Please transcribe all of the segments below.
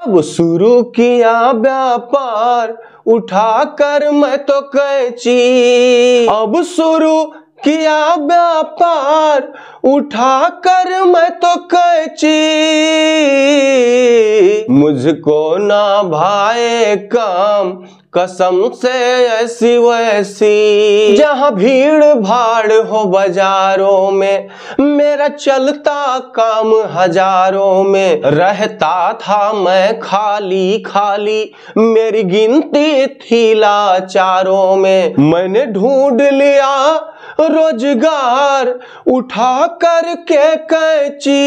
अब शुरू किया व्यापार उठाकर मैं तो कैची, अब शुरू किया व्यापार उठाकर मैं तो कैची, मुझको ना भाए काम कसम से ऐसी वैसी, जहां भीड़ भाड़ हो बाजारों में मेरा चलता काम हजारों में, रहता था मैं खाली खाली मेरी गिनती थी लाचारों में, मैंने ढूंढ लिया रोजगार उठा कर के कैची,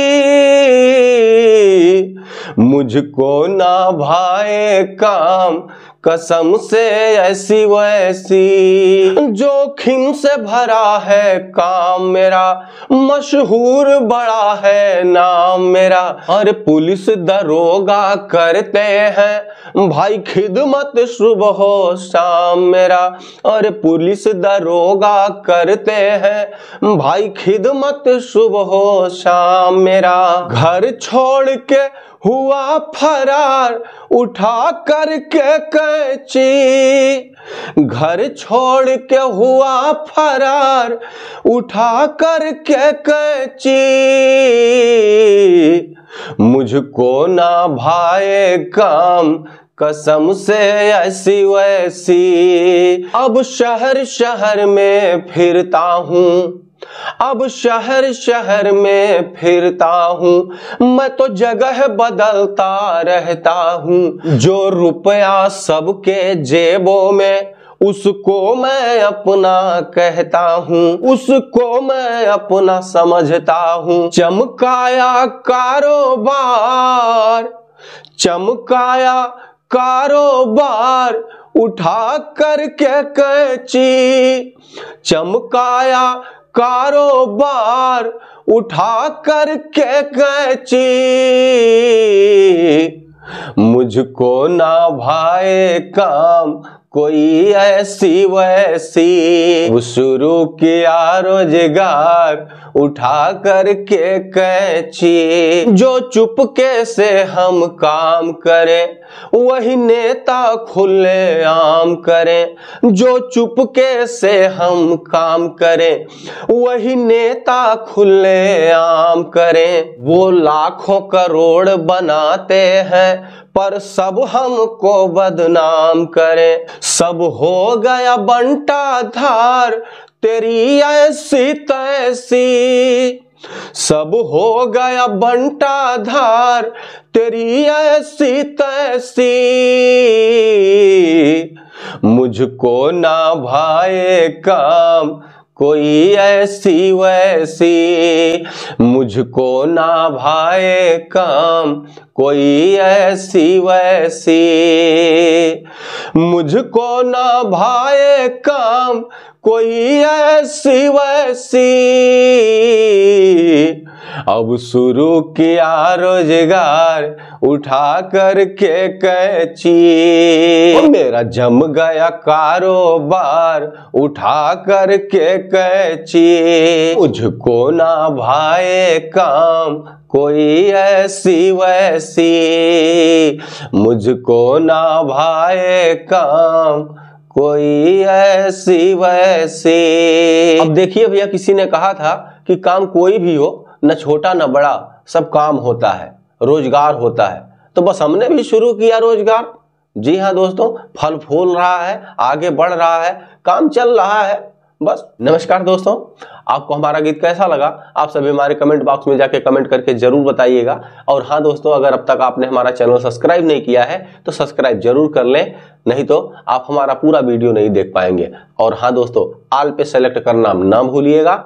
मुझको ना भाए काम कसम से ऐसी वैसी, जोखिम से भरा है काम मेरा मशहूर बड़ा है नाम मेरा, और पुलिस दरोगा करते हैं भाई खिदमत सुबह हो शाम मेरा, और पुलिस दरोगा करते हैं भाई खिदमत सुबह हो शाम मेरा, घर छोड़ के हुआ फरार उठा करके कैची, घर छोड़ के हुआ फरार उठा करके कैची, मुझको ना भाए काम कसम से ऐसी वैसी, अब शहर शहर में फिरता हूँ, अब शहर शहर में फिरता हूँ, मैं तो जगह बदलता रहता हूँ, जो रुपया सबके जेबों में उसको मैं अपना कहता हूँ, उसको मैं अपना समझता हूँ, चमकाया कारोबार, चमकाया कारोबार उठा करके कैची, चमकाया कारोबार उठा करके कैची, मुझको ना भाए काम कोई ऐसी वैसी, शुरू किया रोजगार उठा करके कैची, जो चुपके से हम काम करें वही नेता खुले आम करें, जो चुपके से हम काम करें वही नेता खुले आम करें, वो लाखों करोड़ बनाते हैं पर सब हमको बदनाम करें, सब हो गया बंटा धार तेरी ऐसी तैसी, सब हो गया बंटा धार तेरी ऐसी तैसी, मुझको ना भाए काम कोई ऐसी वैसी, मुझको ना भाए काम कोई ऐसी वैसी, मुझको ना भाए काम कोई ऐसी वैसी, अब शुरू किया रोजगार उठा करके कैची, मेरा जम गया कारोबार उठा करके कैची, मुझको ना भाए काम कोई ऐसी वैसी, मुझको ना भाए काम कोई ऐसी वैसी। अब देखिए भैया, किसी ने कहा था कि काम कोई भी हो, न छोटा न बड़ा, सब काम होता है, रोजगार होता है, तो बस हमने भी शुरू किया रोजगार। जी हाँ दोस्तों, फल फूल रहा है, आगे बढ़ रहा है, काम चल रहा है बस। नमस्कार दोस्तों, आपको हमारा गीत कैसा लगा आप सभी हमारे कमेंट बॉक्स में जाके कमेंट करके जरूर बताइएगा। और हाँ दोस्तों, अगर अब तक आपने हमारा चैनल सब्सक्राइब नहीं किया है तो सब्सक्राइब जरूर कर लें, नहीं तो आप हमारा पूरा वीडियो नहीं देख पाएंगे। और हाँ दोस्तों, ऑल पे सेलेक्ट करना ना भूलिएगा।